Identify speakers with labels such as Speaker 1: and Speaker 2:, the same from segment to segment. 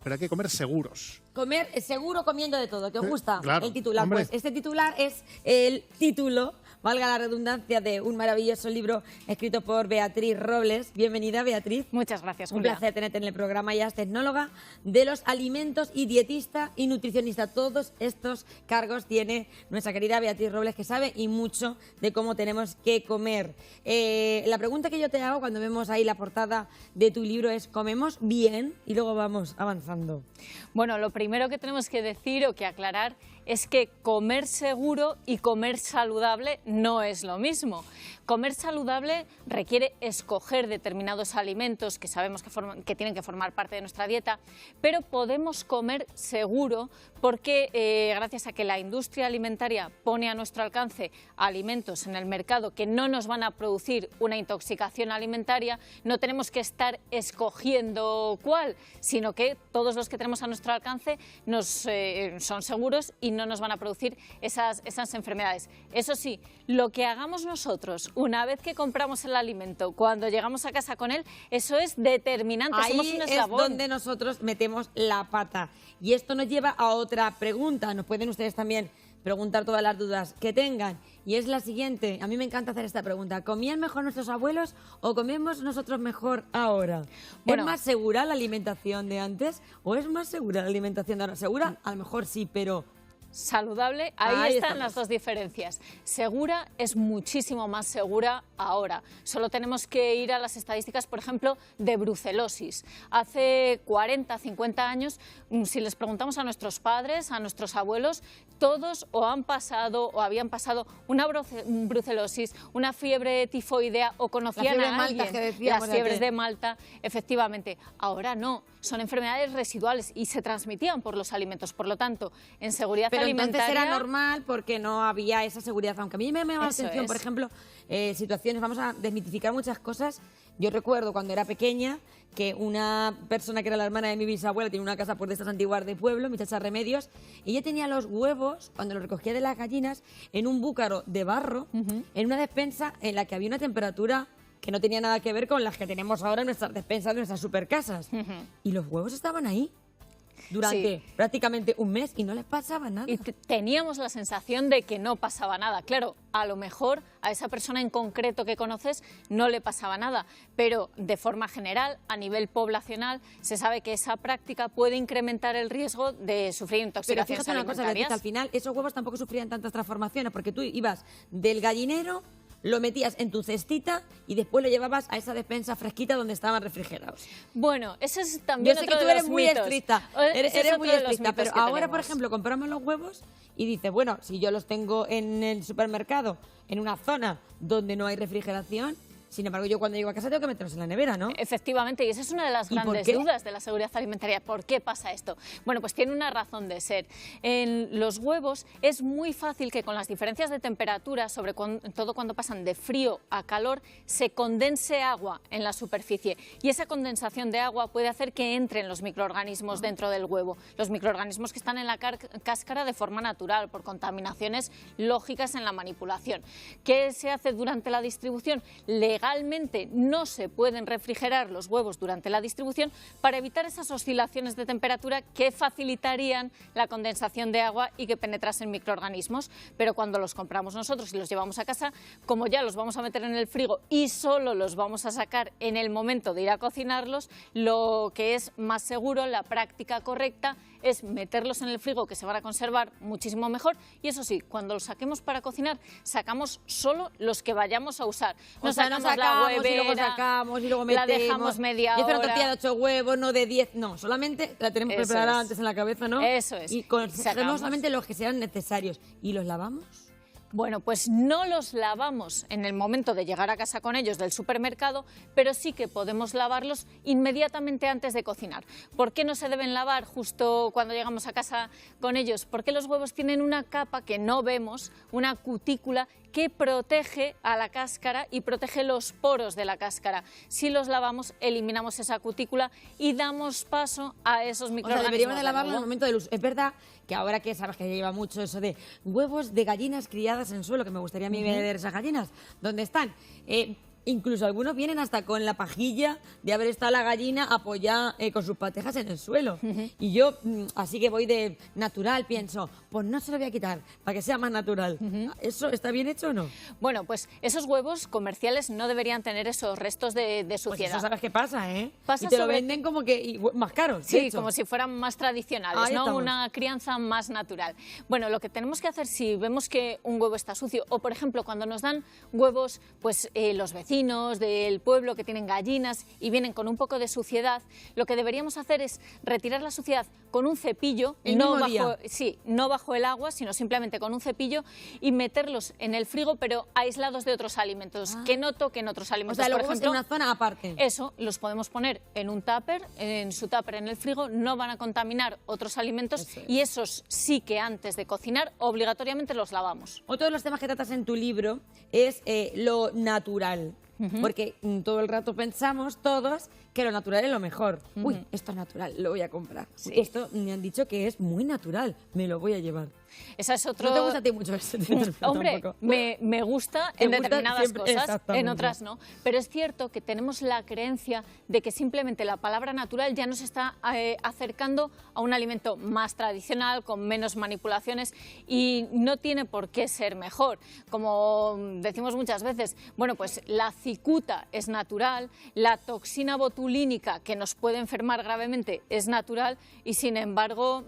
Speaker 1: Pero hay que comer seguros.
Speaker 2: Comer seguro comiendo de todo, ¿te gusta?
Speaker 1: Claro,
Speaker 2: el titular.
Speaker 1: hombre.
Speaker 2: Pues este titular es el título, valga la redundancia, de un maravilloso libro escrito por Beatriz Robles. Bienvenida, Beatriz.
Speaker 3: Muchas gracias,
Speaker 2: Un
Speaker 3: Julia.
Speaker 2: placer tenerte en el programa. Ella es tecnóloga de los alimentos y dietista y nutricionista. Todos estos cargos tiene nuestra querida Beatriz Robles, que sabe y mucho de cómo tenemos que comer. La pregunta que yo te hago cuando vemos ahí la portada de tu libro es: ¿comemos bien? Y luego vamos avanzando.
Speaker 3: Bueno, lo primero que tenemos que decir o que aclarar es que comer seguro y comer saludable no es lo mismo. Comer saludable requiere escoger determinados alimentos que sabemos que tienen que formar parte de nuestra dieta, pero podemos comer seguro porque gracias a que la industria alimentaria pone a nuestro alcance alimentos en el mercado que no nos van a producir una intoxicación alimentaria, no tenemos que estar escogiendo cuál, sino que todos los que tenemos a nuestro alcance son seguros y no nos van a producir esas enfermedades. Eso sí, lo que hagamos nosotros una vez que compramos el alimento, cuando llegamos a casa con él, eso es determinante.
Speaker 2: Ahí
Speaker 3: somos un eslabón.
Speaker 2: es donde nosotros metemos la pata. Y esto nos lleva a otra pregunta. Nos pueden ustedes también preguntar todas las dudas que tengan. Y es la siguiente. A mí me encanta hacer esta pregunta. ¿Comían mejor nuestros abuelos o comemos nosotros mejor ahora?
Speaker 3: Bueno.
Speaker 2: ¿Es más segura la alimentación de antes o es más segura la alimentación de ahora? Segura, a lo mejor sí, pero...
Speaker 3: saludable, ahí están las dos diferencias. Segura es muchísimo más segura ahora. Solo tenemos que ir a las estadísticas, por ejemplo, de brucelosis. Hace 40, 50 años, si les preguntamos a nuestros padres, a nuestros abuelos, todos o han pasado o habían pasado una brucelosis, una fiebre tifoidea o conocían a alguien. Las fiebres de Malta, efectivamente. Ahora no, son enfermedades residuales y se transmitían por los alimentos. Por lo tanto, en seguridad
Speaker 2: Pero
Speaker 3: alimentaria...
Speaker 2: entonces era normal porque no había esa seguridad. Aunque a mí me llama la atención,
Speaker 3: es.
Speaker 2: por ejemplo, situaciones, vamos a desmitificar muchas cosas. Yo recuerdo cuando era pequeña que una persona que era la hermana de mi bisabuela tenía una casa por de estas antiguas de pueblo, mi chacha Remedios, y ella tenía los huevos, cuando los recogía de las gallinas, en un búcaro de barro, en una despensa en la que había una temperatura que no tenía nada que ver con las que tenemos ahora en nuestras despensas, de nuestras supercasas. Y los huevos estaban ahí durante prácticamente un mes y no les pasaba nada.
Speaker 3: Y teníamos la sensación de que no pasaba nada. Claro, a lo mejor a esa persona en concreto que conoces no le pasaba nada, pero de forma general, a nivel poblacional, se sabe que esa práctica puede incrementar el riesgo de sufrir
Speaker 2: Pero
Speaker 3: intoxicaciones
Speaker 2: fíjate una cosa,
Speaker 3: alimentarias.
Speaker 2: Beatriz, al final esos huevos tampoco sufrían tantas transformaciones porque tú ibas del gallinero, lo metías en tu cestita y después lo llevabas a esa despensa fresquita donde estaban refrigerados.
Speaker 3: Bueno, eso es también
Speaker 2: Yo sé
Speaker 3: otro
Speaker 2: que tú
Speaker 3: de
Speaker 2: eres
Speaker 3: los
Speaker 2: muy
Speaker 3: mitos.
Speaker 2: estricta,
Speaker 3: Ese es
Speaker 2: eres
Speaker 3: otro
Speaker 2: muy
Speaker 3: de los
Speaker 2: estricta,
Speaker 3: mitos
Speaker 2: pero
Speaker 3: que
Speaker 2: ahora, por
Speaker 3: tenemos.
Speaker 2: ejemplo, compramos los huevos y dices, bueno, si yo los tengo en el supermercado, en una zona donde no hay refrigeración, sin embargo, yo cuando llego a casa tengo que meterlos en la nevera, ¿no?
Speaker 3: Efectivamente, y esa es una de las
Speaker 2: ¿Y por
Speaker 3: grandes
Speaker 2: qué?
Speaker 3: dudas de la seguridad alimentaria. ¿Por qué pasa esto? Bueno, pues tiene una razón de ser. En los huevos es muy fácil que con las diferencias de temperatura, sobre todo cuando pasan de frío a calor, se condense agua en la superficie. Y esa condensación de agua puede hacer que entren los microorganismos dentro del huevo. Los microorganismos que están en la cáscara de forma natural, por contaminaciones lógicas en la manipulación. ¿Qué se hace durante la distribución? Legalmente no se pueden refrigerar los huevos durante la distribución para evitar esas oscilaciones de temperatura que facilitarían la condensación de agua y que penetrasen microorganismos. Pero cuando los compramos nosotros y los llevamos a casa, como ya los vamos a meter en el frigo y solo los vamos a sacar en el momento de ir a cocinarlos, lo que es más seguro, la práctica correcta, es meterlos en el frigo, que se van a conservar muchísimo mejor. Y eso sí, cuando los saquemos para cocinar, sacamos solo los que vayamos a usar.
Speaker 2: O sea, no sacamos y luego sacamos y luego metemos.
Speaker 3: La dejamos media hora.
Speaker 2: Y es una tortilla de 8 huevos, no de 10. No, solamente la tenemos
Speaker 3: Eso
Speaker 2: preparada
Speaker 3: es.
Speaker 2: antes en la cabeza, ¿no?
Speaker 3: Eso es.
Speaker 2: Y
Speaker 3: Sacamos.
Speaker 2: cogemos solamente los que sean necesarios. ¿Y los lavamos?
Speaker 3: Bueno, pues no los lavamos en el momento de llegar a casa con ellos del supermercado, pero sí que podemos lavarlos inmediatamente antes de cocinar. ¿Por qué no se deben lavar justo cuando llegamos a casa con ellos? Porque los huevos tienen una capa que no vemos, una cutícula que protege a la cáscara y protege los poros de la cáscara. Si los lavamos, eliminamos esa cutícula y damos paso a esos microorganismos.
Speaker 2: O sea, deberíamos de
Speaker 3: del
Speaker 2: lavarlo en el
Speaker 3: huevo.
Speaker 2: momento del uso. Es verdad que ahora que sabes que lleva mucho eso de huevos de gallinas criadas en suelo, que me gustaría a mí ver esas gallinas, ¿dónde están? incluso algunos vienen hasta con la pajilla de haber estado la gallina apoyada con sus patejas en el suelo. Y yo, así que voy de natural, pienso, pues no se lo voy a quitar, para que sea más natural. ¿Eso está bien hecho o no?
Speaker 3: Bueno, pues esos huevos comerciales no deberían tener esos restos de
Speaker 2: Pues
Speaker 3: suciedad.
Speaker 2: eso sabes qué pasa, ¿eh?
Speaker 3: Pasa
Speaker 2: y te lo
Speaker 3: sobre-
Speaker 2: venden como que más caros. de
Speaker 3: Sí,
Speaker 2: hecho.
Speaker 3: como si fueran más tradicionales,
Speaker 2: Ahí
Speaker 3: ¿no?
Speaker 2: estamos.
Speaker 3: Una crianza más natural. Bueno, lo que tenemos que hacer si vemos que un huevo está sucio, o por ejemplo cuando nos dan huevos, pues los vecinos del pueblo que tienen gallinas y vienen con un poco de suciedad, lo que deberíamos hacer es retirar la suciedad con un cepillo,
Speaker 2: El
Speaker 3: no
Speaker 2: mismo día.
Speaker 3: no bajo el agua, sino simplemente con un cepillo y meterlos en el frigo, pero aislados de otros alimentos, que no toquen otros
Speaker 2: O
Speaker 3: alimentos.
Speaker 2: sea,
Speaker 3: por
Speaker 2: luego en
Speaker 3: ejemplo,
Speaker 2: una zona aparte.
Speaker 3: eso los podemos poner en un tupper, en su tupper en el frigo, no van a contaminar otros alimentos
Speaker 2: Eso es.
Speaker 3: y esos sí que antes de cocinar obligatoriamente los lavamos.
Speaker 2: Otro de los temas que tratas en tu libro es lo natural. Porque todo el rato pensamos todos que lo natural es lo mejor. Uy, esto es natural, lo voy a comprar.
Speaker 3: Sí.
Speaker 2: Esto me han dicho que es muy natural, me lo voy a llevar.
Speaker 3: Esa es otro...
Speaker 2: No te gusta a ti mucho eso.
Speaker 3: Hombre,
Speaker 2: tampoco.
Speaker 3: me gusta
Speaker 2: Te
Speaker 3: en
Speaker 2: gusta
Speaker 3: determinadas
Speaker 2: siempre,
Speaker 3: cosas,
Speaker 2: exactamente.
Speaker 3: en otras no. Pero es cierto que tenemos la creencia de que simplemente la palabra natural ya nos está acercando a un alimento más tradicional, con menos manipulaciones y no tiene por qué ser mejor. Como decimos muchas veces, bueno, pues la cicuta es natural, la toxina botulínica que nos puede enfermar gravemente es natural y sin embargo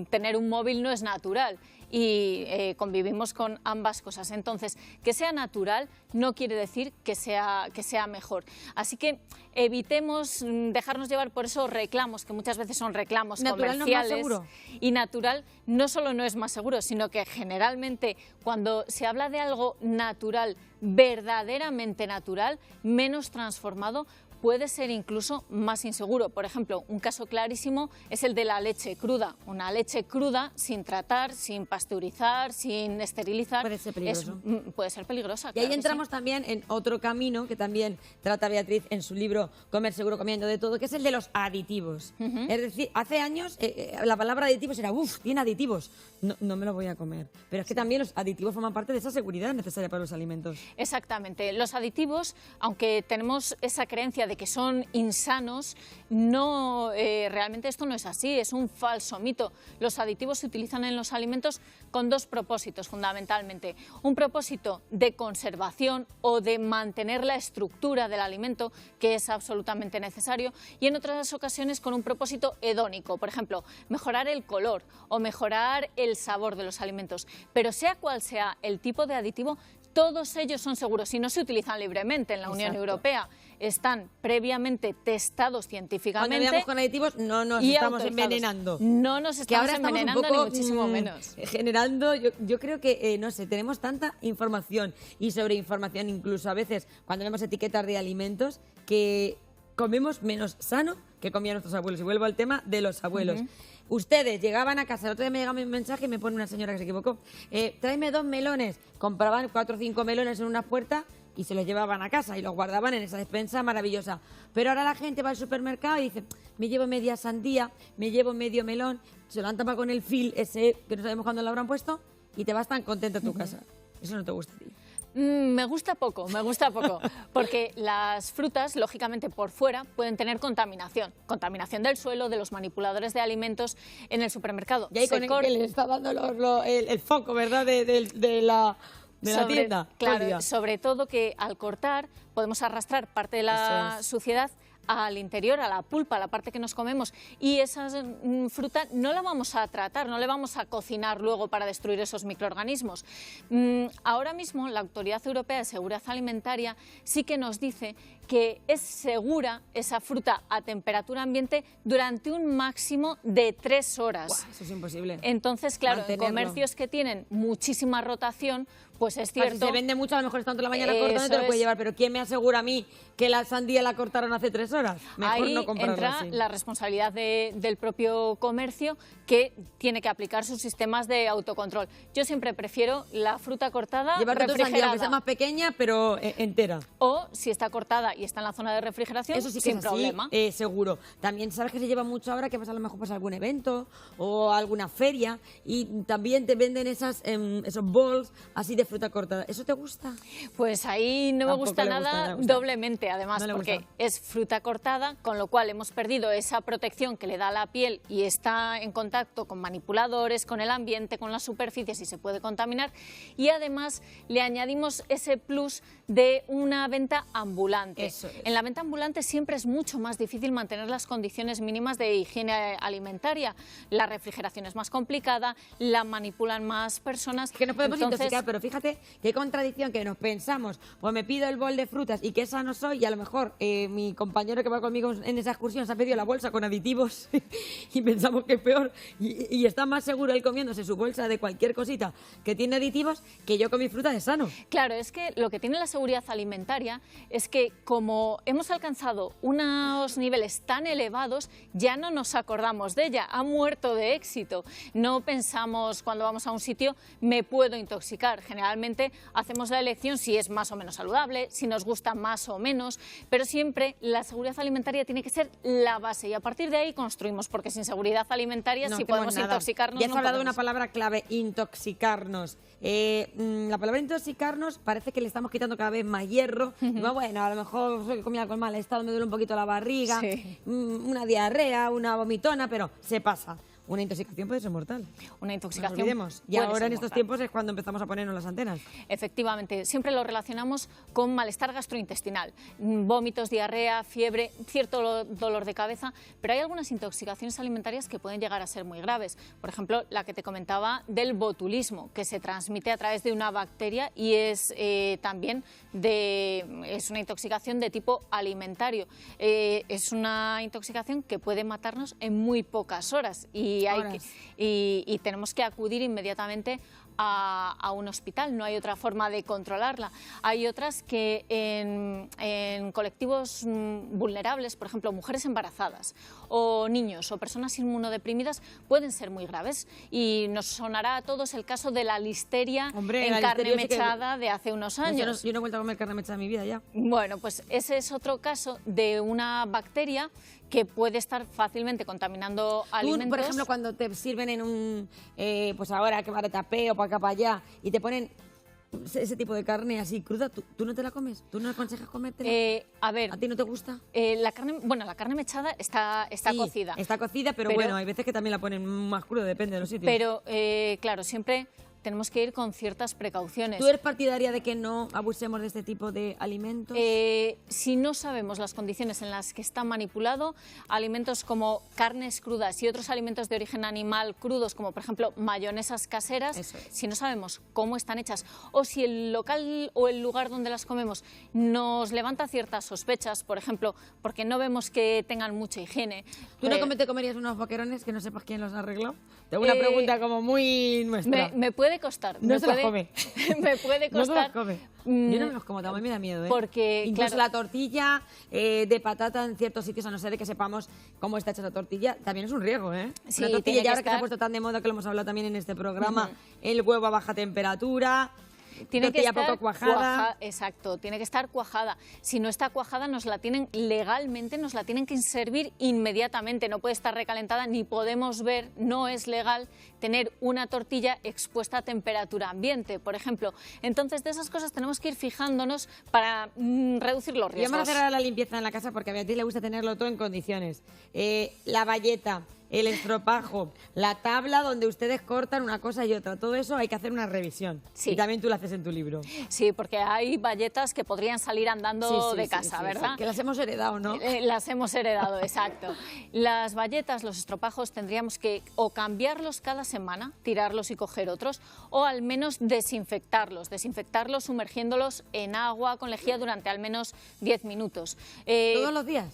Speaker 3: tener un móvil no es natural. Y convivimos con ambas cosas. Entonces, que sea natural no quiere decir que sea mejor. Así que evitemos dejarnos llevar por esos reclamos, que muchas veces son reclamos
Speaker 2: ¿Natural no es más
Speaker 3: comerciales.
Speaker 2: seguro?
Speaker 3: Y natural no solo no es más seguro, sino que generalmente cuando se habla de algo natural, verdaderamente natural, menos transformado, puede ser incluso más inseguro. Por ejemplo, un caso clarísimo es el de la leche cruda. Una leche cruda sin tratar, sin pasteurizar, sin esterilizar.
Speaker 2: Puede ser peligroso.
Speaker 3: Puede ser peligrosa.
Speaker 2: Y ahí
Speaker 3: claro que
Speaker 2: entramos
Speaker 3: sí.
Speaker 2: también en otro camino que también trata Beatriz en su libro Comer seguro comiendo de todo, que es el de los aditivos. Es decir, hace años la palabra aditivos era, uff, tiene aditivos, no me lo voy a comer. Pero es que también los aditivos forman parte de esa seguridad necesaria para los alimentos.
Speaker 3: Exactamente. Los aditivos, aunque tenemos esa creencia de que son insanos, no, realmente esto no es así, es un falso mito. Los aditivos se utilizan en los alimentos con dos propósitos fundamentalmente. Un propósito de conservación o de mantener la estructura del alimento, que es absolutamente necesario, y en otras ocasiones con un propósito hedónico, por ejemplo, mejorar el color o mejorar el sabor de los alimentos. Pero sea cual sea el tipo de aditivo, todos ellos son seguros y no se utilizan libremente en la Unión
Speaker 2: Exacto.
Speaker 3: Europea. Están previamente testados científicamente.
Speaker 2: Cuando veamos con aditivos no nos
Speaker 3: y
Speaker 2: estamos
Speaker 3: autorizados.
Speaker 2: envenenando.
Speaker 3: No nos
Speaker 2: Que
Speaker 3: estamos
Speaker 2: ahora estamos un
Speaker 3: envenenando
Speaker 2: poco
Speaker 3: ni muchísimo menos.
Speaker 2: generando, yo creo que, no sé, tenemos tanta información y sobreinformación incluso a veces cuando vemos etiquetas de alimentos que comemos menos sano que comían nuestros abuelos. Y vuelvo al tema de los abuelos. Ustedes llegaban a casa, el otro día me llegaba un mensaje y me pone una señora que se equivocó, tráeme 2 melones, compraban 4 o 5 melones en una puerta y se los llevaban a casa y los guardaban en esa despensa maravillosa. Pero ahora la gente va al supermercado y dice, me llevo media sandía, me llevo medio melón, se lo han tapado con el fil ese que no sabemos cuándo lo habrán puesto y te vas tan contento a tu casa. Eso no te gusta a ti.
Speaker 3: Me gusta poco, porque las frutas, lógicamente por fuera, pueden tener contaminación del suelo, de los manipuladores de alimentos en el supermercado.
Speaker 2: Y ahí con el que le está dando el foco, ¿verdad?, de la tienda.
Speaker 3: Claro, sobre todo que al cortar podemos arrastrar parte de la
Speaker 2: Eso es.
Speaker 3: suciedad al interior, a la pulpa, a la parte que nos comemos, y esa fruta no la vamos a tratar, no le vamos a cocinar luego para destruir esos microorganismos. Ahora mismo la Autoridad Europea de Seguridad Alimentaria sí que nos dice que es segura esa fruta a temperatura ambiente durante un máximo de 3 horas.
Speaker 2: Buah, eso es imposible.
Speaker 3: Entonces, claro,
Speaker 2: Mantenerlo.
Speaker 3: en comercios que tienen muchísima rotación, pues es
Speaker 2: Claro,
Speaker 3: cierto.
Speaker 2: si se vende mucho, a lo mejor está toda la mañana cortando y
Speaker 3: Eso
Speaker 2: te lo puede
Speaker 3: es.
Speaker 2: llevar, pero ¿quién me asegura a mí que la sandía la cortaron hace 3 horas? Mejor
Speaker 3: Ahí
Speaker 2: no comprarla
Speaker 3: entra
Speaker 2: así.
Speaker 3: la responsabilidad del propio comercio, que tiene que aplicar sus sistemas de autocontrol. Yo siempre prefiero la fruta cortada
Speaker 2: Llevarte tu sandía, aunque sea
Speaker 3: refrigerada.
Speaker 2: más pequeña, pero entera.
Speaker 3: O, si está cortada y y está en la zona de refrigeración,
Speaker 2: Eso sí que
Speaker 3: sin
Speaker 2: es así,
Speaker 3: problema.
Speaker 2: seguro. También sabes que se lleva mucho ahora que vas a lo mejor pues, a algún evento o a alguna feria y también te venden esos bowls así de fruta cortada. ¿Eso te gusta?
Speaker 3: Pues ahí no me
Speaker 2: Tampoco
Speaker 3: gusta
Speaker 2: le gusta,
Speaker 3: nada,
Speaker 2: no le gusta.
Speaker 3: doblemente además,
Speaker 2: No le
Speaker 3: porque
Speaker 2: gusta.
Speaker 3: es fruta cortada, con lo cual hemos perdido esa protección que le da a la piel y está en contacto con manipuladores, con el ambiente, con las superficies y se puede contaminar. Y además le añadimos ese plus de una venta ambulante.
Speaker 2: Eso es.
Speaker 3: En la venta ambulante siempre es mucho más difícil mantener las condiciones mínimas de higiene alimentaria. La refrigeración es más complicada, la manipulan más personas.
Speaker 2: Que nos podemos
Speaker 3: Entonces,
Speaker 2: intoxicar, pero fíjate qué contradicción que nos pensamos, pues me pido el bol de frutas y qué sano soy y a lo mejor mi compañero que va conmigo en esa excursión se ha pedido la bolsa con aditivos y pensamos que es peor y está más seguro él comiéndose su bolsa de cualquier cosita que tiene aditivos que yo con mi fruta de sano.
Speaker 3: Claro, es que lo que tiene la seguridad alimentaria es que como hemos alcanzado unos niveles tan elevados, ya no nos acordamos de ella, ha muerto de éxito. No pensamos cuando vamos a un sitio, me puedo intoxicar. Generalmente hacemos la elección si es más o menos saludable, si nos gusta más o menos, pero siempre la seguridad alimentaria tiene que ser la base y a partir de ahí construimos, porque sin seguridad alimentaria,
Speaker 2: No
Speaker 3: si
Speaker 2: hacemos
Speaker 3: podemos
Speaker 2: nada.
Speaker 3: intoxicarnos,
Speaker 2: Ya has
Speaker 3: no
Speaker 2: hablado de
Speaker 3: podemos.
Speaker 2: una palabra clave, intoxicarnos. La palabra intoxicarnos parece que le estamos quitando cada vez más hierro. Y bueno, a lo mejor soy que comí algo mal, estado, me duele un poquito la barriga,
Speaker 3: Sí.
Speaker 2: Una diarrea, una vomitona, pero se pasa. Una intoxicación puede ser mortal.
Speaker 3: Una
Speaker 2: No nos
Speaker 3: intoxicación
Speaker 2: olvidemos. Y
Speaker 3: puede
Speaker 2: ahora
Speaker 3: ser
Speaker 2: en estos
Speaker 3: mortal.
Speaker 2: tiempos es cuando empezamos a ponernos las antenas.
Speaker 3: Efectivamente, siempre lo relacionamos con malestar gastrointestinal, vómitos, diarrea, fiebre, cierto dolor de cabeza, pero hay algunas intoxicaciones alimentarias que pueden llegar a ser muy graves. Por ejemplo, la que te comentaba del botulismo, que se transmite a través de una bacteria y es también es una intoxicación de tipo alimentario. Es una intoxicación que puede matarnos en muy pocas horas y tenemos que acudir inmediatamente a un hospital, no hay otra forma de controlarla. Hay otras que en colectivos vulnerables, por ejemplo, mujeres embarazadas o niños o personas inmunodeprimidas, pueden ser muy graves y nos sonará a todos el caso de la listeria
Speaker 2: Hombre,
Speaker 3: en
Speaker 2: la
Speaker 3: carne
Speaker 2: listeria sí que-
Speaker 3: mechada de hace unos años.
Speaker 2: Yo no he vuelto a comer carne mechada en mi vida ya.
Speaker 3: Bueno, pues ese es otro caso de una bacteria que puede estar fácilmente contaminando
Speaker 2: Tú,
Speaker 3: alimentos.
Speaker 2: por ejemplo, cuando te sirven en un, pues ahora que va de tapeo, para acá, para allá, y te ponen ese tipo de carne así cruda, ¿tú no te la comes? ¿Tú no aconsejas comértela?
Speaker 3: A ver,
Speaker 2: ¿A ti no te gusta?
Speaker 3: la carne mechada está
Speaker 2: Sí,
Speaker 3: cocida.
Speaker 2: Está cocida, pero bueno, hay veces que también la ponen más cruda, depende de los sitios.
Speaker 3: Pero, claro, siempre tenemos que ir con ciertas precauciones.
Speaker 2: ¿Tú eres partidaria de que no abusemos de este tipo de alimentos?
Speaker 3: Si no sabemos las condiciones en las que está manipulado, alimentos como carnes crudas y otros alimentos de origen animal crudos, como por ejemplo mayonesas caseras,
Speaker 2: Eso es.
Speaker 3: si no sabemos cómo están hechas o si el local o el lugar donde las comemos nos levanta ciertas sospechas, por ejemplo, porque no vemos que tengan mucha higiene.
Speaker 2: ¿Tú no te comerías unos boquerones que no sepas quién los ha arreglado? Tengo una pregunta como muy nuestra.
Speaker 3: Me puede costar.
Speaker 2: No se los come.
Speaker 3: Me puede
Speaker 2: No se los
Speaker 3: costar.
Speaker 2: come. Yo no me los como, también me da miedo, ¿eh?
Speaker 3: Porque,
Speaker 2: incluso
Speaker 3: claro,
Speaker 2: la tortilla de patata en ciertos sitios, a no ser de que sepamos cómo está hecha esa tortilla, también es un riesgo, ¿eh?
Speaker 3: Sí,
Speaker 2: Una tortilla,
Speaker 3: tiene
Speaker 2: y
Speaker 3: que
Speaker 2: ahora que se ha
Speaker 3: estar-
Speaker 2: puesto tan de moda, que lo hemos hablado también en este programa, el huevo a baja temperatura,
Speaker 3: tiene que
Speaker 2: tortilla
Speaker 3: estar
Speaker 2: poco cuajada.
Speaker 3: exacto, tiene que estar cuajada. Si no está cuajada, nos la tienen legalmente, nos la tienen que servir inmediatamente. No puede estar recalentada, ni podemos ver, no es legal tener una tortilla expuesta a temperatura ambiente, por ejemplo. Entonces, de esas cosas tenemos que ir fijándonos para reducir los
Speaker 2: Y vamos a
Speaker 3: riesgos.
Speaker 2: hacer ahora la limpieza en la casa porque a Beatriz le gusta tenerlo todo en condiciones. La bayeta, el estropajo, la tabla donde ustedes cortan una cosa y otra, todo eso hay que hacer una revisión.
Speaker 3: Sí.
Speaker 2: Y también tú lo haces en tu libro.
Speaker 3: Sí, porque hay bayetas que podrían salir andando
Speaker 2: Sí, sí,
Speaker 3: de
Speaker 2: sí,
Speaker 3: casa,
Speaker 2: sí,
Speaker 3: ¿verdad?
Speaker 2: sí, que las hemos heredado, ¿no?
Speaker 3: Las hemos heredado, exacto. Las bayetas, los estropajos, tendríamos que o cambiarlos cada semana, tirarlos y coger otros, o al menos desinfectarlos sumergiéndolos en agua con lejía durante al menos 10 minutos.
Speaker 2: ¿Todos los días?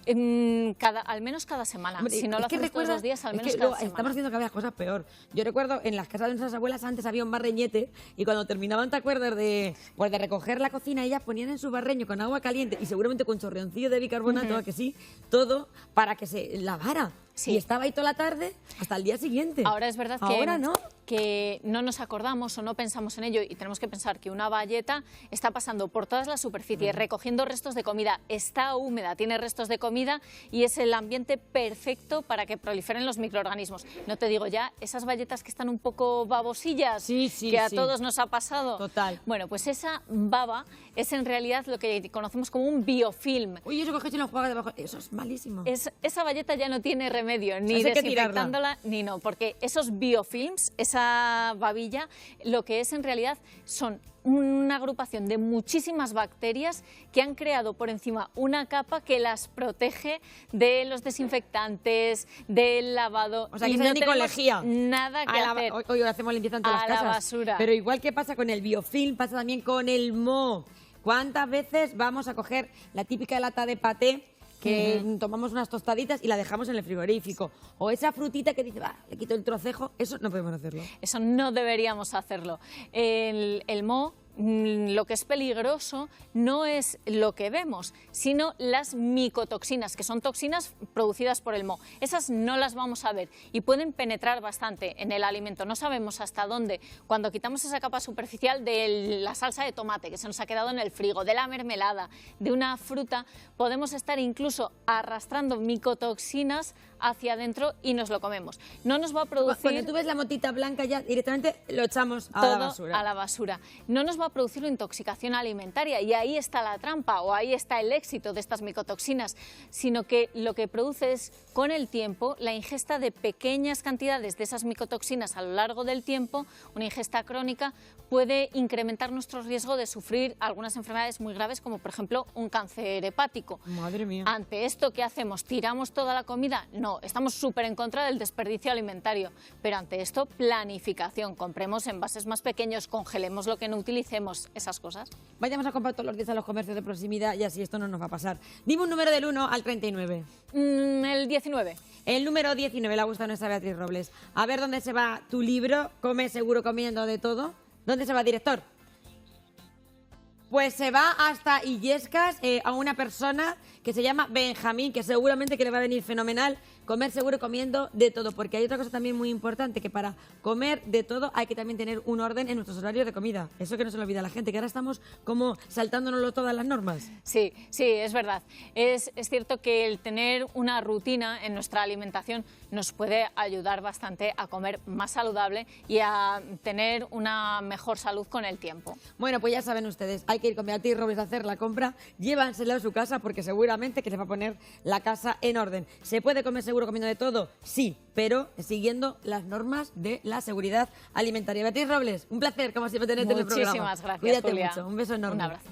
Speaker 3: Al menos cada semana.
Speaker 2: Hombre,
Speaker 3: Si no lo
Speaker 2: es que
Speaker 3: hacemos todos
Speaker 2: recuerda-
Speaker 3: los días, al
Speaker 2: es
Speaker 3: menos
Speaker 2: que
Speaker 3: cada
Speaker 2: luego
Speaker 3: semana.
Speaker 2: estamos haciendo cada vez cosas peor. Yo recuerdo en las casas de nuestras abuelas antes había un barreñete y cuando terminaban, ¿te acuerdas de recoger la cocina? Ellas ponían en su barreño con agua caliente y seguramente con chorreoncillo de bicarbonato, ¿a que sí? Todo para que se lavara.
Speaker 3: Sí.
Speaker 2: Y estaba ahí toda la tarde hasta el día siguiente.
Speaker 3: Ahora es verdad que
Speaker 2: Ahora no.
Speaker 3: que no nos acordamos o no pensamos en ello, y tenemos que pensar que una bayeta está pasando por todas las superficies, recogiendo restos de comida, está húmeda, tiene restos de comida y es el ambiente perfecto para que proliferen los microorganismos. No te digo ya, esas bayetas que están un poco babosillas, que a todos nos ha pasado.
Speaker 2: Total.
Speaker 3: Bueno, pues esa baba es en realidad lo que conocemos como un biofilm.
Speaker 2: Uy, eso coges y lo juegas debajo. Eso es malísimo.
Speaker 3: Esa bayeta ya no tiene remedio, ni desinfectándola, ni no, porque esos biofilms, esa babilla, lo que es en realidad son una agrupación de muchísimas bacterias que han creado por encima una capa que las protege de los desinfectantes, del lavado.
Speaker 2: O sea, que no ni con lejía.
Speaker 3: Nada que hacer.
Speaker 2: Hoy hacemos limpieza en todas las casas.
Speaker 3: A la basura.
Speaker 2: Pero igual que pasa con el biofilm, pasa también con el moho. ¿Cuántas veces vamos a coger la típica lata de paté que tomamos unas tostaditas y la dejamos en el frigorífico? O esa frutita que dice, va, le quito el trocejo. Eso no podemos hacerlo.
Speaker 3: Eso no deberíamos hacerlo. El moho, lo que es peligroso no es lo que vemos, sino las micotoxinas, que son toxinas producidas por el moho. Esas no las vamos a ver y pueden penetrar bastante en el alimento. No sabemos hasta dónde. Cuando quitamos esa capa superficial de la salsa de tomate que se nos ha quedado en el frigo, de la mermelada, de una fruta, podemos estar incluso arrastrando micotoxinas hacia adentro y nos lo comemos. No nos va a producir...
Speaker 2: Cuando tú ves la motita blanca ya directamente lo echamos a la basura.
Speaker 3: Todo a la basura. No nos va a producir una intoxicación alimentaria y ahí está la trampa o ahí está el éxito de estas micotoxinas, sino que lo que produce es, con el tiempo, la ingesta de pequeñas cantidades de esas micotoxinas a lo largo del tiempo. Una ingesta crónica puede incrementar nuestro riesgo de sufrir algunas enfermedades muy graves, como por ejemplo un cáncer hepático.
Speaker 2: Madre mía.
Speaker 3: Ante esto, ¿qué hacemos? ¿Tiramos toda la comida? No, estamos súper en contra del desperdicio alimentario, pero ante esto, planificación. Compremos envases más pequeños, congelemos lo que no utilicemos, esas cosas.
Speaker 2: Vayamos a comprar todos los días a los comercios de proximidad y así esto no nos va a pasar. Dime un número del 1 al 39.
Speaker 3: El 19.
Speaker 2: El número 19 le ha gustado a nuestra Beatriz Robles. A ver dónde se va tu libro, Come seguro comiendo de todo. ¿Dónde se va, director? Pues se va hasta Illescas a una persona que se llama Benjamín, que seguramente que le va a venir fenomenal comer seguro comiendo de todo, porque hay otra cosa también muy importante, que para comer de todo hay que también tener un orden en nuestros horarios de comida. Eso que no se lo olvida a la gente, que ahora estamos como saltándonos todas las normas.
Speaker 3: Sí, es verdad. Es cierto que el tener una rutina en nuestra alimentación nos puede ayudar bastante a comer más saludable y a tener una mejor salud con el tiempo.
Speaker 2: Bueno, pues ya saben ustedes, hay que ir con Beatriz Robles a hacer la compra, llévansela a su casa porque seguramente que les va a poner la casa en orden. ¿Se puede comer seguro comiendo de todo? Sí, pero siguiendo las normas de la seguridad alimentaria. Beatriz Robles, un placer, como siempre, tenerte en el programa.
Speaker 3: Muchísimas gracias,
Speaker 2: Cuídate
Speaker 3: Julia.
Speaker 2: mucho. Un beso enorme.
Speaker 3: Un abrazo.